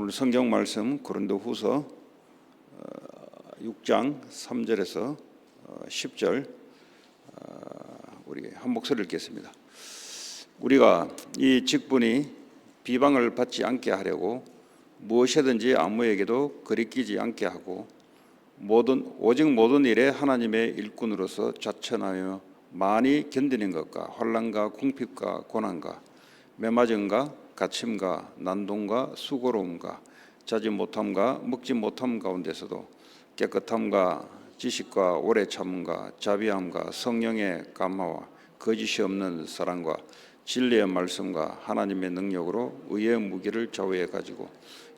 오늘 성경 말씀 고린도후서 6장 3절에서 10절 우리 한 목소리를 읽겠습니다. 우리가 이 직분이 비방을 받지 않게 하려고 무엇이든지 아무에게도 거리끼지 않게 하고 오직 모든 일에 하나님의 일꾼으로서 자천하여 많이 견디는 것과 환난과 궁핍과 고난과 매맞음과 갇힘과 난동과 수고로움과 자지 못함과 먹지 못함 가운데서도 깨끗함과 지식과 오래 참음과 자비함과 성령의 감화와 거짓이 없는 사랑과 진리의 말씀과 하나님의 능력으로 의의 무기를 좌우에 가지고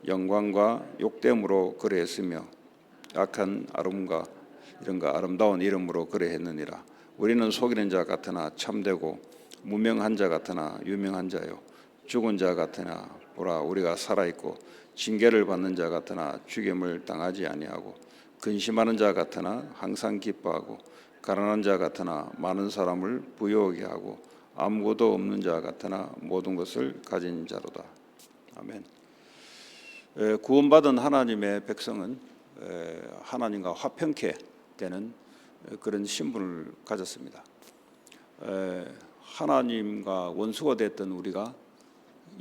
영광과 욕됨으로 그래했으며 악한 아름과 이런가 아름다운 이름으로 그래했느니라. 우리는 속이는 자 같으나 참되고 무명한 자 같으나 유명한 자요 죽은 자 같으나 보라 우리가 살아있고 징계를 받는 자 같으나 죽임을 당하지 아니하고 근심하는 자 같으나 항상 기뻐하고 가난한 자 같으나 많은 사람을 부유하게 하고 아무것도 없는 자 같으나 모든 것을 가진 자로다. 아멘. 구원받은 하나님의 백성은 하나님과 화평케 되는 그런 신분을 가졌습니다. 하나님과 원수가 됐던 우리가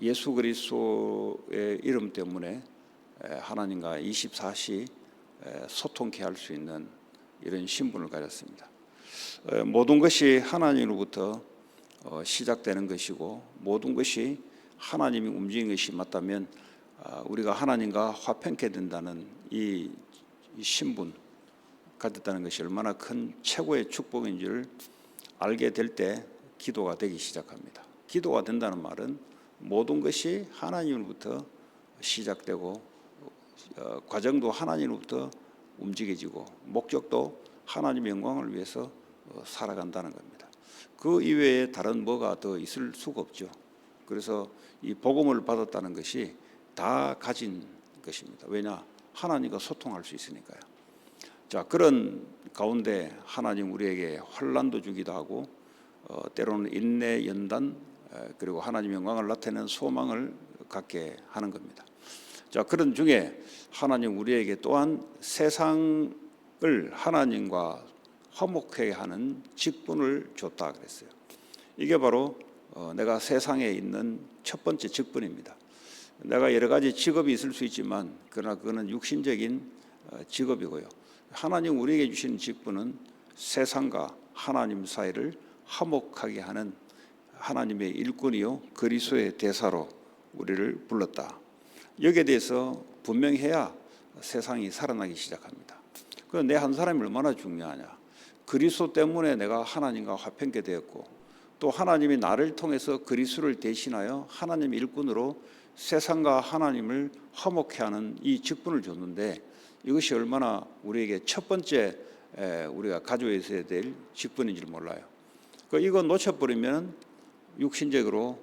예수 그리스도의 이름 때문에 하나님과 24시 소통케 할 수 있는 이런 신분을 가졌습니다. 모든 것이 하나님으로부터 시작되는 것이고 모든 것이 하나님이 움직이는 것이 맞다면 우리가 하나님과 화평케 된다는 이 신분 가졌다는 것이 얼마나 큰 최고의 축복인지를 알게 될 때 기도가 되기 시작합니다. 기도가 된다는 말은 모든 것이 하나님으로부터 시작되고 과정도 하나님으로부터 움직여지고 목적도 하나님의 영광을 위해서 살아간다는 겁니다. 그 이외에 다른 뭐가 더 있을 수가 없죠. 그래서 이 복음을 받았다는 것이 다 가진 것입니다. 왜냐? 하나님과 소통할 수 있으니까요. 자, 그런 가운데 하나님 우리에게 환난도 주기도 하고 때로는 인내, 연단 그리고 하나님의 영광을 나타내는 소망을 갖게 하는 겁니다. 자, 그런 중에 하나님 우리에게 또한 세상을 하나님과 화목하게 하는 직분을 줬다 그랬어요. 이게 바로 내가 세상에 있는 첫 번째 직분입니다. 내가 여러 가지 직업이 있을 수 있지만 그러나 그거는 육신적인 직업이고요. 하나님 우리에게 주신 직분은 세상과 하나님 사이를 화목하게 하는 하나님의 일꾼이요 그리스도의 대사로 우리를 불렀다. 여기에 대해서 분명해야 세상이 살아나기 시작합니다. 내 한 사람이 얼마나 중요하냐. 그리스도 때문에 내가 하나님과 화평케 되었고 또 하나님이 나를 통해서 그리스도를 대신하여 하나님의 일꾼으로 세상과 하나님을 화목케 하는 이 직분을 줬는데 이것이 얼마나 우리에게 첫 번째 우리가 가지고 있어야 될 직분인지를 몰라요. 이거 놓쳐버리면 육신적으로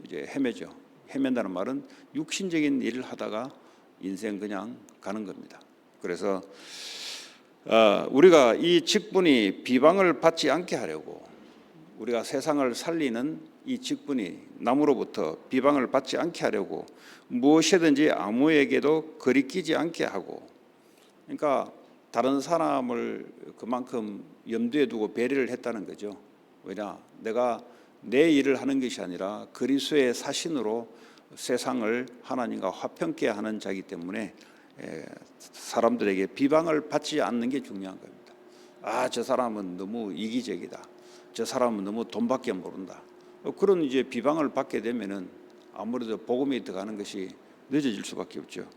이제 헤매죠. 헤맨다는 말은 육신적인 일을 하다가 인생 그냥 가는 겁니다. 그래서 우리가 이 직분이 비방을 받지 않게 하려고 우리가 세상을 살리는 이 직분이 남으로부터 비방을 받지 않게 하려고 무엇이든지 아무에게도 거리끼지 않게 하고 그러니까 다른 사람을 그만큼 염두에 두고 배려를 했다는 거죠. 왜냐? 내가 내 일을 하는 것이 아니라 그리스도의 사신으로 세상을 하나님과 화평케 하는 자이기 때문에 사람들에게 비방을 받지 않는 게 중요한 겁니다. 저 사람은 너무 이기적이다. 저 사람은 너무 돈밖에 모른다. 그런 이제 비방을 받게 되면은 아무래도 복음이 들어가는 것이 늦어질 수밖에 없죠.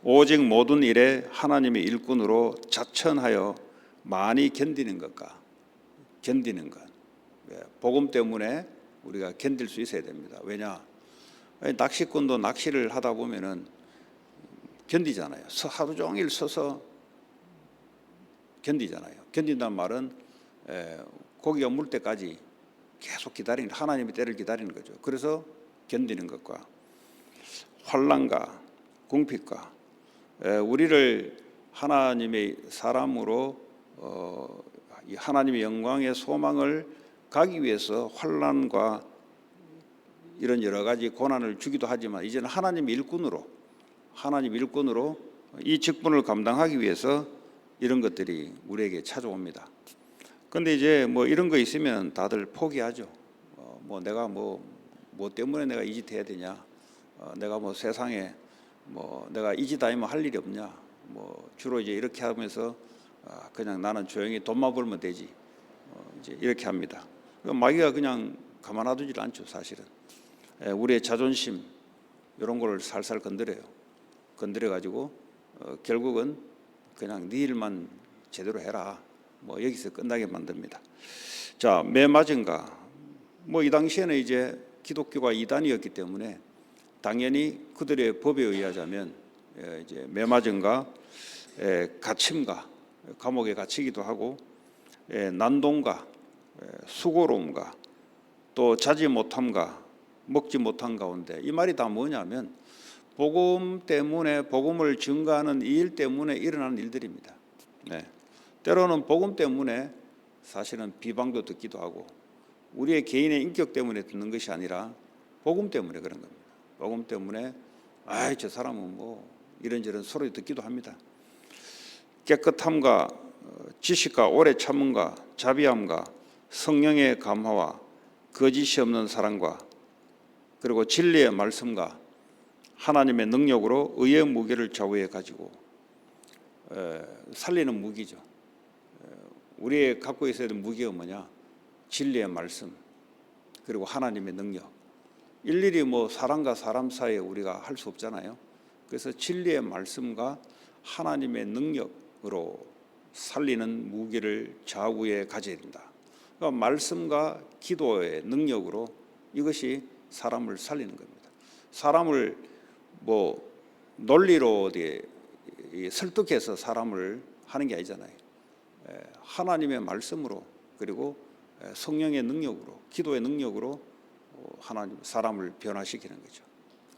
오직 모든 일에 하나님의 일꾼으로 자천하여 많이 견디는 것과 견디는 것. 복음 때문에 우리가 견딜 수 있어야 됩니다. 왜냐? 낚시꾼도 낚시를 하다 보면은 견디잖아요. 하루 종일 서서 견디잖아요. 견딘다는 말은 고기가 물 때까지 계속 기다리는 하나님의 때를 기다리는 거죠. 그래서 견디는 것과 환난과 궁핍과 우리를 하나님의 사람으로 하나님의 영광의 소망을 가기 위해서 환난과 이런 여러 가지 고난을 주기도 하지만 이제는 하나님 일꾼으로 이 직분을 감당하기 위해서 이런 것들이 우리에게 찾아옵니다. 근데 이제 뭐 이런 거 있으면 다들 포기하죠. 뭐 내가 뭐 때문에 내가 이 짓 해야 되냐? 내가 뭐 세상에 뭐 내가 이 짓 아니면 할 일이 없냐? 뭐 주로 이제 이렇게 하면서 그냥 나는 조용히 돈만 벌면 되지. 이제 이렇게 합니다. 마귀가 그냥 가만 놔두질 않죠, 사실은. 우리의 자존심 이런 걸 살살 건드려 가지고 결국은 그냥 네 일만 제대로 해라. 뭐 여기서 끝나게 만듭니다. 자, 매 맞은가? 뭐 이 당시에는 이제 기독교가 이단이었기 때문에 당연히 그들의 법에 의하자면 이제 매 맞은가, 갇힘가, 감옥에 갇히기도 하고, 난동가, 수고로움가, 또 자지 못함가, 먹지 못한 가운데, 이 말이 다 뭐냐면 복음 때문에, 복음을 증거하는 이 일 때문에 일어나는 일들입니다. 때로는 복음 때문에 사실은 비방도 듣기도 하고, 우리의 개인의 인격 때문에 듣는 것이 아니라 복음 때문에 그런 겁니다. 복음 때문에 저 사람은 뭐 이런저런 소리 듣기도 합니다. 깨끗함과 지식과 오래 참음과 자비함과 성령의 감화와 거짓이 없는 사랑과 그리고 진리의 말씀과 하나님의 능력으로 의의 무게를 좌우해 가지고 살리는 무기죠. 우리의 갖고 있어야 될 무기가 뭐냐? 진리의 말씀 그리고 하나님의 능력. 일일이 뭐 사람과 사람 사이에 우리가 할 수 없잖아요. 그래서 진리의 말씀과 하나님의 능력으로 살리는 무기를 좌우에 가져야 된다. 그러니까 말씀과 기도의 능력으로 이것이 사람을 살리는 겁니다. 사람을 뭐 논리로 설득해서 사람을 하는 게 아니잖아요. 하나님의 말씀으로 그리고 성령의 능력으로 기도의 능력으로 하나님 사람을 변화시키는 거죠.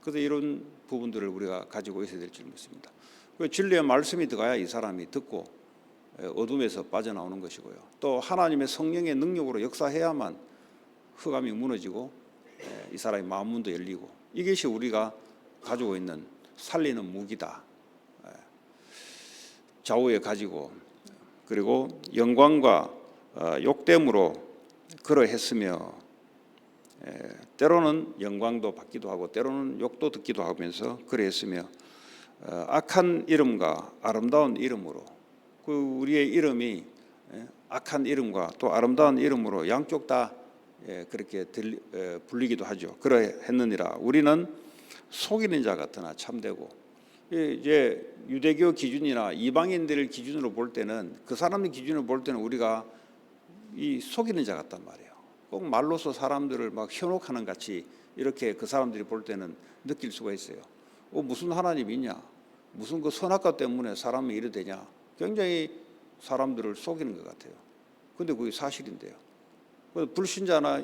그래서 이런 부분들을 우리가 가지고 있어야 될 줄 믿습니다. 진리의 말씀이 들어가야 이 사람이 듣고 어둠에서 빠져나오는 것이고요. 또 하나님의 성령의 능력으로 역사해야만 흑암이 무너지고 이 사람의 마음 문도 열리고, 이것이 우리가 가지고 있는 살리는 무기다. 좌우에 가지고 그리고 영광과 욕됨으로 그러했으며, 때로는 영광도 받기도 하고 때로는 욕도 듣기도 하면서 그랬으며, 악한 이름과 아름다운 이름으로, 그 우리의 이름이 악한 이름과 또 아름다운 이름으로 양쪽 다 그렇게 불리기도 하죠. 그러했느니라. 우리는 속이는 자 같으나 참되고, 이제 유대교 기준이나 이방인들 기준으로 볼 때는, 그 사람의 기준으로 볼 때는 우리가 이 속이는 자 같단 말이에요. 꼭 말로서 사람들을 막 현혹하는 같이 이렇게 그 사람들이 볼 때는 느낄 수가 있어요. 무슨 하나님이 있냐? 무슨 그 선악과 때문에 사람이 이래 되냐? 굉장히 사람들을 속이는 것 같아요. 근데 그게 사실인데요. 불신자나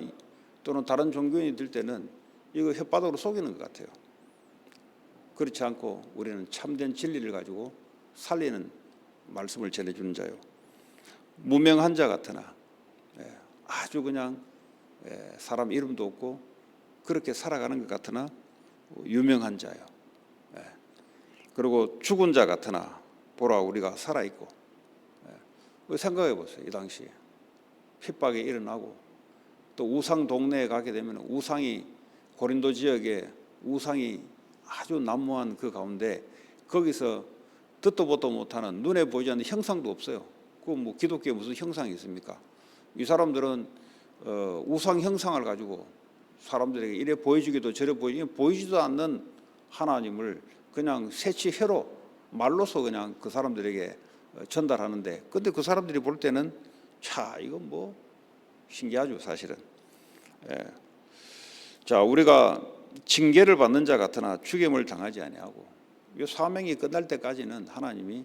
또는 다른 종교인이 들 때는 이거 혓바닥으로 속이는 것 같아요. 그렇지 않고 우리는 참된 진리를 가지고 살리는 말씀을 전해주는 자요. 무명한 자 같으나 아주 그냥 사람 이름도 없고 그렇게 살아가는 것 같으나 유명한 자요. 그리고 죽은 자 같으나 보라 우리가 살아있고. 생각해 보세요. 이 당시에 핍박이 일어나고 또 우상 동네에 가게 되면 우상이, 고린도 지역에 우상이 아주 난무한 그 가운데 거기서 듣도 보도 못하는, 눈에 보이지 않는 형상도 없어요. 그 뭐 기독교에 무슨 형상이 있습니까? 이 사람들은 우상 형상을 가지고 사람들에게 이래 보여주기도 저래 보이지도 않는 하나님을 그냥 세치회로 말로서 그냥 그 사람들에게 전달하는데, 근데 그 사람들이 볼 때는 이건 뭐 신기하죠, 사실은. 자, 우리가 징계를 받는 자 같으나 죽임을 당하지 아니하고, 이 사명이 끝날 때까지는 하나님이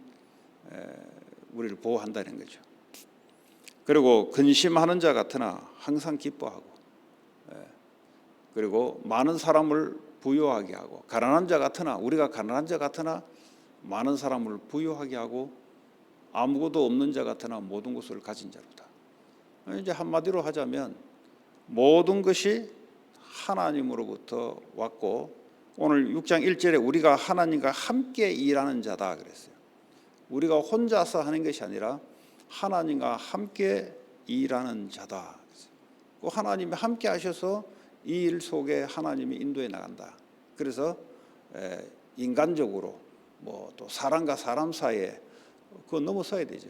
우리를 보호한다는 거죠. 그리고 근심하는 자 같으나 항상 기뻐하고, 그리고 많은 사람을 부유하게 하고, 가난한 자 같으나, 우리가 가난한 자 같으나 많은 사람을 부유하게 하고, 아무것도 없는 자 같으나 모든 것을 가진 자로다. 이제 한마디로 하자면 모든 것이 하나님으로부터 왔고, 오늘 6장 1절에 우리가 하나님과 함께 일하는 자다 그랬어요. 우리가 혼자서 하는 것이 아니라 하나님과 함께 일하는 자다. 꼭 하나님이 함께 하셔서 이 일 속에 하나님이 인도해 나간다. 그래서 인간적으로 뭐 또 사람과 사람 사이에 그거 넘어서야 되죠.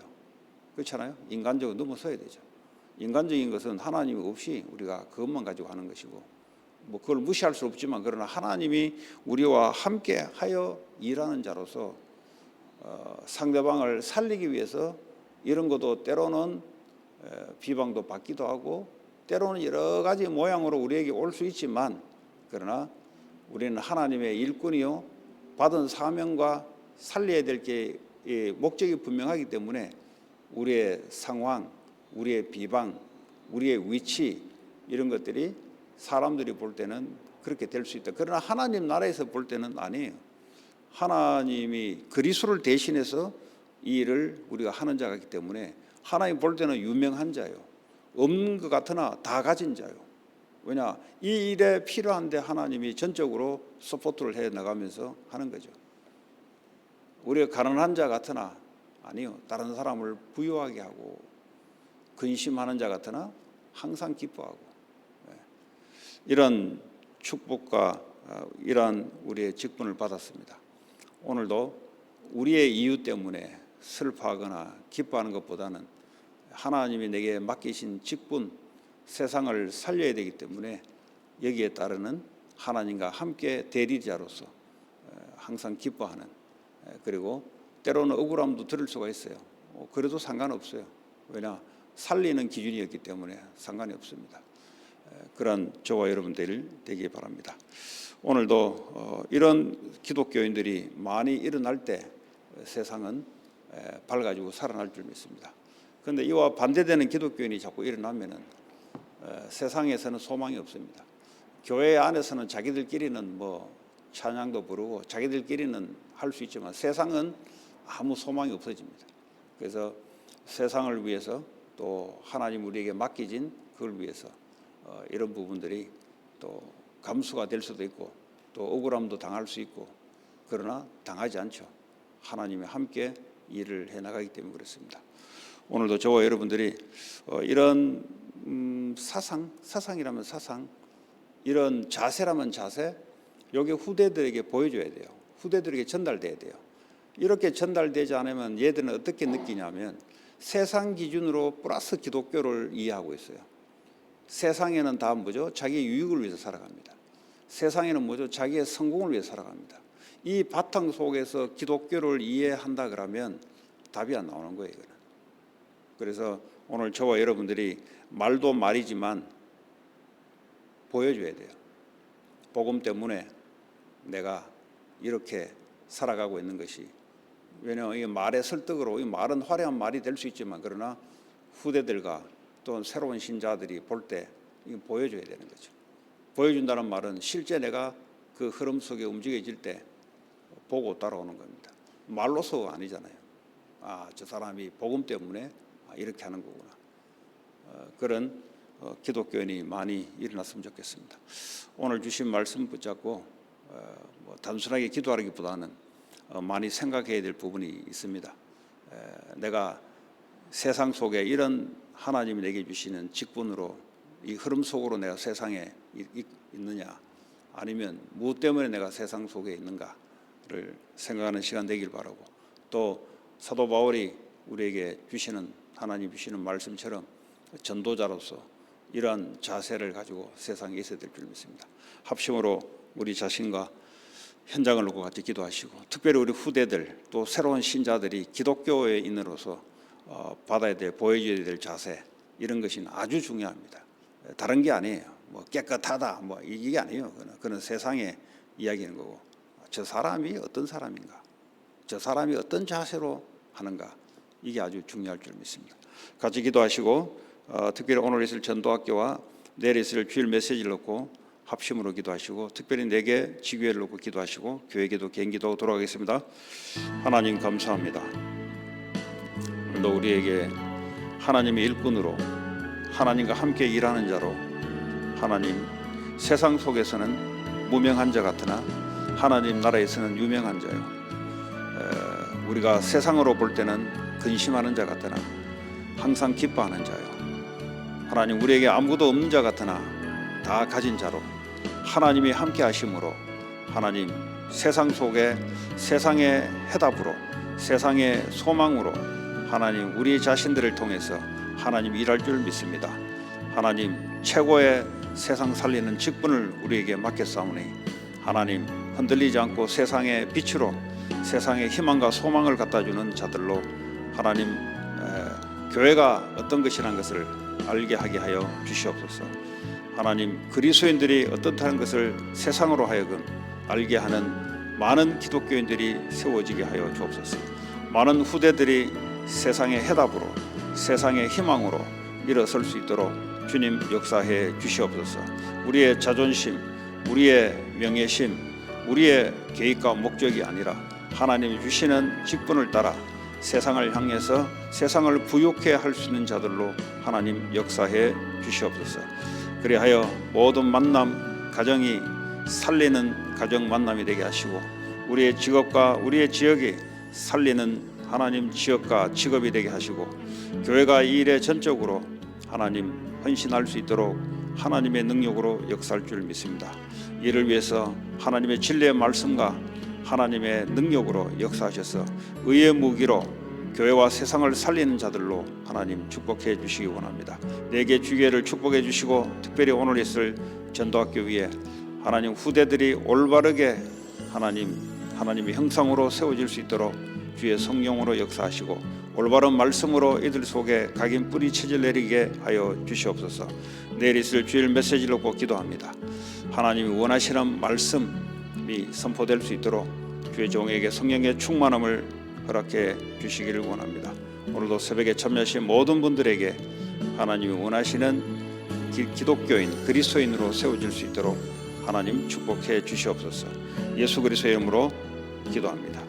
그렇잖아요. 인간적으로 넘어서야 되죠. 인간적인 것은 하나님이 없이 우리가 그것만 가지고 하는 것이고, 뭐 그걸 무시할 수 없지만, 그러나 하나님이 우리와 함께 하여 일하는 자로서 상대방을 살리기 위해서 이런 것도 때로는 비방도 받기도 하고, 때로는 여러 가지 모양으로 우리에게 올 수 있지만, 그러나 우리는 하나님의 일꾼이요 받은 사명과 살려야 될 게 목적이 분명하기 때문에 우리의 상황, 우리의 비방, 우리의 위치, 이런 것들이 사람들이 볼 때는 그렇게 될 수 있다. 그러나 하나님 나라에서 볼 때는 아니에요. 하나님이 그리스도를 대신해서 이 일을 우리가 하는 자이기 때문에 하나님 볼 때는 유명한 자요, 없는 것 같으나 다 가진 자요. 왜냐, 이 일에 필요한데 하나님이 전적으로 서포트를 해 나가면서 하는 거죠. 우리가 가난한 자 같으나 아니요, 다른 사람을 부유하게 하고, 근심하는 자 같으나 항상 기뻐하고, 이런 축복과 이러한 우리의 직분을 받았습니다. 오늘도 우리의 이유 때문에 슬퍼하거나 기뻐하는 것보다는 하나님이 내게 맡기신 직분, 세상을 살려야 되기 때문에 여기에 따르는 하나님과 함께 대리자로서 항상 기뻐하는, 그리고 때로는 억울함도 들을 수가 있어요. 그래도 상관없어요. 왜냐, 살리는 기준이었기 때문에 상관이 없습니다. 그런 저와 여러분들 되기 바랍니다. 오늘도 이런 기독교인들이 많이 일어날 때 세상은 밝아지고 살아날 줄 믿습니다. 그런데 이와 반대되는 기독교인이 자꾸 일어나면은 세상에서는 소망이 없습니다. 교회 안에서는 자기들끼리는 뭐 찬양도 부르고 자기들끼리는 할 수 있지만 세상은 아무 소망이 없어집니다. 그래서 세상을 위해서, 또 하나님 우리에게 맡기진 그걸 위해서 이런 부분들이 또 감수가 될 수도 있고, 또 억울함도 당할 수 있고, 그러나 당하지 않죠. 하나님이 함께 일을 해나가기 때문에 그렇습니다. 오늘도 저와 여러분들이 이런 사상이라면 사상, 이런 자세라면 자세, 여기 후대들에게 보여줘야 돼요. 후대들에게 전달돼야 돼요. 이렇게 전달되지 않으면 얘들은 어떻게 느끼냐면 세상 기준으로 플러스 기독교를 이해하고 있어요. 세상에는 다 뭐죠? 자기의 유익을 위해서 살아갑니다. 세상에는 뭐죠? 자기의 성공을 위해서 살아갑니다. 이 바탕 속에서 기독교를 이해한다 그러면 답이 안 나오는 거예요. 이거는. 그래서 오늘 저와 여러분들이 말도 말이지만 보여줘야 돼요. 복음 때문에 내가 이렇게 살아가고 있는 것이, 왜냐하면 이 말의 설득으로, 이 말은 화려한 말이 될 수 있지만, 그러나 후대들과 또 새로운 신자들이 볼 때 이거 보여줘야 되는 거죠. 보여준다는 말은 실제 내가 그 흐름 속에 움직여질 때 보고 따라오는 겁니다. 말로서 아니잖아요. 아, 저 사람이 복음 때문에 이렇게 하는 거구나. 그런 기독교인이 많이 일어났으면 좋겠습니다. 오늘 주신 말씀 붙잡고 뭐 단순하게 기도하기보다는 많이 생각해야 될 부분이 있습니다. 내가 세상 속에 이런 하나님이 내게 주시는 직분으로 이 흐름 속으로 내가 세상에 있느냐, 아니면 무엇 때문에 내가 세상 속에 있는가를 생각하는 시간 되길 바라고, 또 사도 바울이 우리에게 주시는, 하나님 주시는 말씀처럼 전도자로서 이러한 자세를 가지고 세상에 있어야 될 줄 믿습니다. 합심으로 우리 자신과 현장을 놓고 같이 기도하시고, 특별히 우리 후대들, 또 새로운 신자들이 기독교의 인으로서 받아야 될, 보여줘야 될 자세, 이런 것이 아주 중요합니다. 다른 게 아니에요. 뭐 깨끗하다, 뭐 이게 아니에요. 그는 세상의 이야기인 거고, 저 사람이 어떤 사람인가, 저 사람이 어떤 자세로 하는가, 이게 아주 중요할 줄 믿습니다. 같이 기도하시고, 특별히 오늘 있을 전도학교와 내일 있을 주일 메시지를 놓고 합심으로 기도하시고, 특별히 내게 지교회를 놓고 기도하시고, 교회기도, 개인기도 돌아가겠습니다. 하나님 감사합니다. 오늘도 우리에게 하나님의 일꾼으로, 하나님과 함께 일하는 자로 하나님 세상 속에서는 무명한 자 같으나 하나님 나라에서는 유명한 자요. 우리가 세상으로 볼 때는 근심하는 자 같으나 항상 기뻐하는 자요. 하나님 우리에게 아무것도 없는 자 같으나 다 가진 자로 하나님이 함께 하심으로 하나님 세상 속에 세상의 해답으로 세상의 소망으로 하나님 우리 자신들을 통해서 하나님 일할 줄 믿습니다. 하나님 최고의 세상 살리는 직분을 우리에게 맡겼사오니 하나님 흔들리지 않고 세상의 빛으로 세상의 희망과 소망을 갖다주는 자들로 하나님 교회가 어떤 것이라는 것을 알게 하게 하여 주시옵소서. 하나님 그리스도인들이 어떻다는 것을 세상으로 하여금 알게 하는 많은 기독교인들이 세워지게 하여 주옵소서. 많은 후대들이 세상의 해답으로 세상의 희망으로 일어설 수 있도록 주님 역사해 주시옵소서. 우리의 자존심, 우리의 명예심, 우리의 계획과 목적이 아니라 하나님이 주시는 직분을 따라 세상을 향해서 세상을 부욕해 할 수 있는 자들로 하나님 역사해 주시옵소서. 그리하여 모든 만남, 가정이 살리는 가정 만남이 되게 하시고 우리의 직업과 우리의 지역이 살리는 하나님 지역과 직업이 되게 하시고 교회가 이 일에 전적으로 하나님 헌신할 수 있도록 하나님의 능력으로 역사할 줄 믿습니다. 이를 위해서 하나님의 진리의 말씀과 하나님의 능력으로 역사하셔서 의의 무기로 교회와 세상을 살리는 자들로 하나님 축복해 주시기 원합니다. 내게 주기를 축복해 주시고 특별히 오늘 있을 전도학교 위에 하나님 후대들이 올바르게 하나님의 형상으로 세워질 수 있도록 주의 성령으로 역사하시고 올바른 말씀으로 이들 속에 각인 뿌리 체질 내리게 하여 주시옵소서. 내일 있을 주일 메시지를 놓고 기도합니다. 하나님이 원하시는 말씀이 선포될 수 있도록 주의 종에게 성령의 충만함을 허락해 주시기를 원합니다. 오늘도 새벽에 참여하신 모든 분들에게 하나님이 원하시는 기독교인 그리스도인으로 세워질 수 있도록 하나님 축복해 주시옵소서. 예수 그리스도의 이름으로 기도합니다.